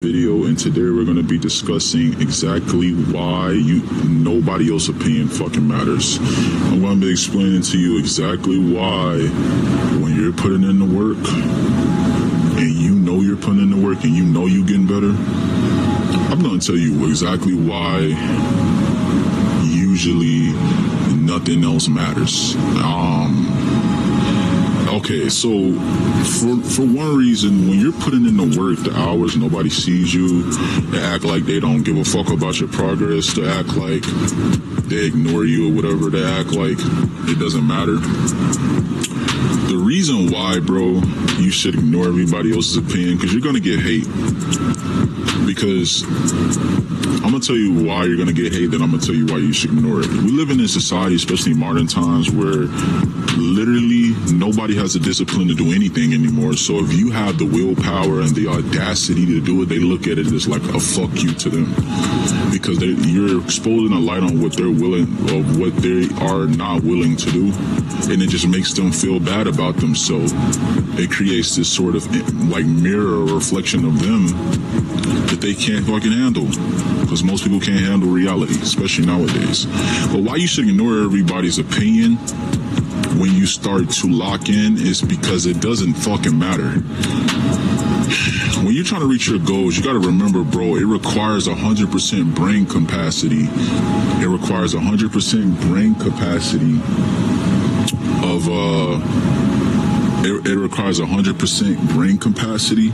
Video, and today we're going to be discussing exactly why nobody else's opinion fucking matters. I'm going to be explaining to you exactly why when you're putting in the work and you know you're putting in the work and you know you're getting better, I'm going to tell you exactly why usually nothing else matters. Okay, so for one reason, when you're putting in the work, the hours, nobody sees you, they act like they don't give a fuck about your progress, they act like they ignore you or whatever, they act like it doesn't matter. The reason why, bro, you should ignore everybody else's opinion, because you're going to get hate. Because I'm going to tell you why you're going to get hate, then I'm going to tell you why you should ignore it. We live in a society, especially in modern times, where literally nobody has the discipline to do anything anymore. So if you have the willpower and the audacity to do it, they look at it as like a fuck you to them. Because you're exposing a light on what they're willing, of what they are not willing to do. And it just makes them feel bad about themselves. It creates this sort of like mirror or reflection of them that they can't fucking handle. Because most people can't handle reality, especially nowadays. But why you should ignore everybody's opinion when you start to lock in is because it doesn't fucking matter. When you're trying to reach your goals, you got to remember, bro, it requires 100% brain capacity. It requires 100% brain capacity of, it requires 100% brain capacity.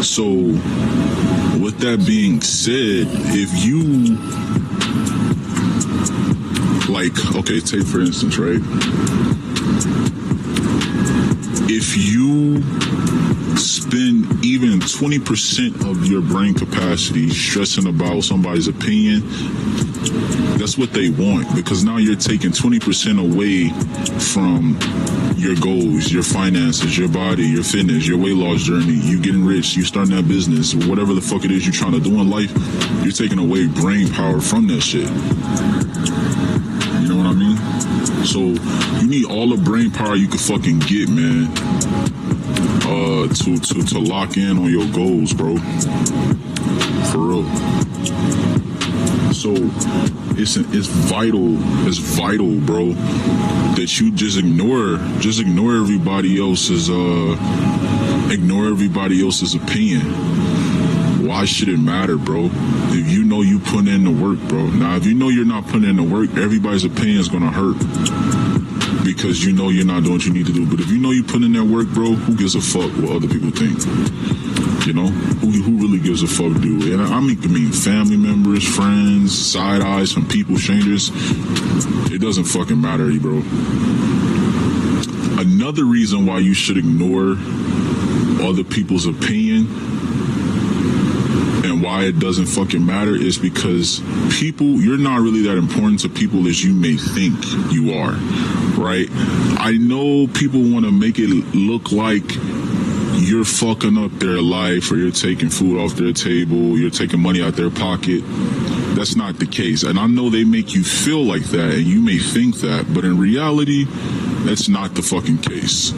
So, with that being said, if you, like, okay, take for instance, right? If you spend even 20% of your brain capacity stressing about somebody's opinion, that's what they want, because now you're taking 20% away from your goals, your finances, your body, your fitness, your weight loss journey, you getting rich, you starting that business, whatever the fuck it is you're trying to do in life, you're taking away brain power from that shit. You know what I mean? So you need all the brain power you can fucking get, man, to lock in on your goals, bro. For real. So it's vital, bro, that you just ignore everybody else's opinion. Why should it matter, bro? If you know you putting in the work, bro. Now, if you know you're not putting in the work, everybody's opinion is gonna hurt, because you know you're not doing what you need to do. But if you know you put in that work, bro, who gives a fuck what other people think? You know, who really gives a fuck, dude? And I mean family members, friends, side eyes from people, strangers. It doesn't fucking matter, bro. Another reason why you should ignore other people's opinion and why it doesn't fucking matter is because you're not really that important to people as you may think you are, right? I know people want to make it look like you're fucking up their life, or you're taking food off their table, you're taking money out their pocket. That's not the case. And I know they make you feel like that, and you may think that, but in reality, that's not the fucking case.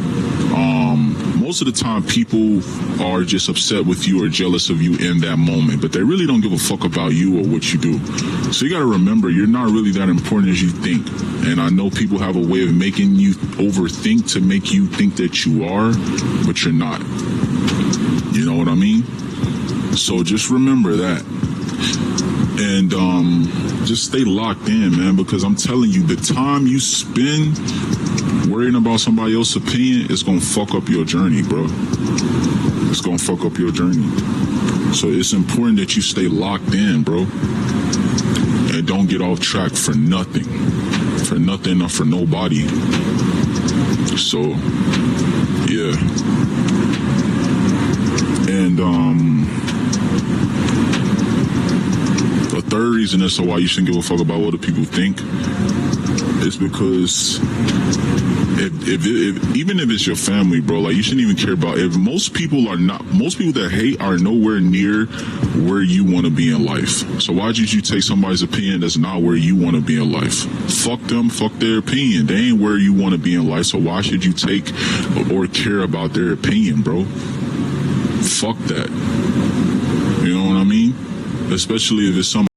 Most of the time, people are just upset with you or jealous of you in that moment, but they really don't give a fuck about you or what you do. So you got to remember, you're not really that important as you think. And I know people have a way of making you overthink to make you think that you are, but you're not. You know what I mean? So just remember that. And just stay locked in, man, because I'm telling you, the time you spend worrying about somebody else's opinion is going to fuck up your journey, bro. It's going to fuck up your journey. So it's important that you stay locked in, bro, and don't get off track for nothing or for nobody. So, yeah. And the third reason as to why you shouldn't give a fuck about what other people think is because even if it's your family, bro, like, you shouldn't even care about, if most people that hate are nowhere near where you want to be in life. So why should you take somebody's opinion that's not where you want to be in life? Fuck them, fuck their opinion. They ain't where you want to be in life. So why should you take or care about their opinion, bro? Fuck that. especially if it's somebody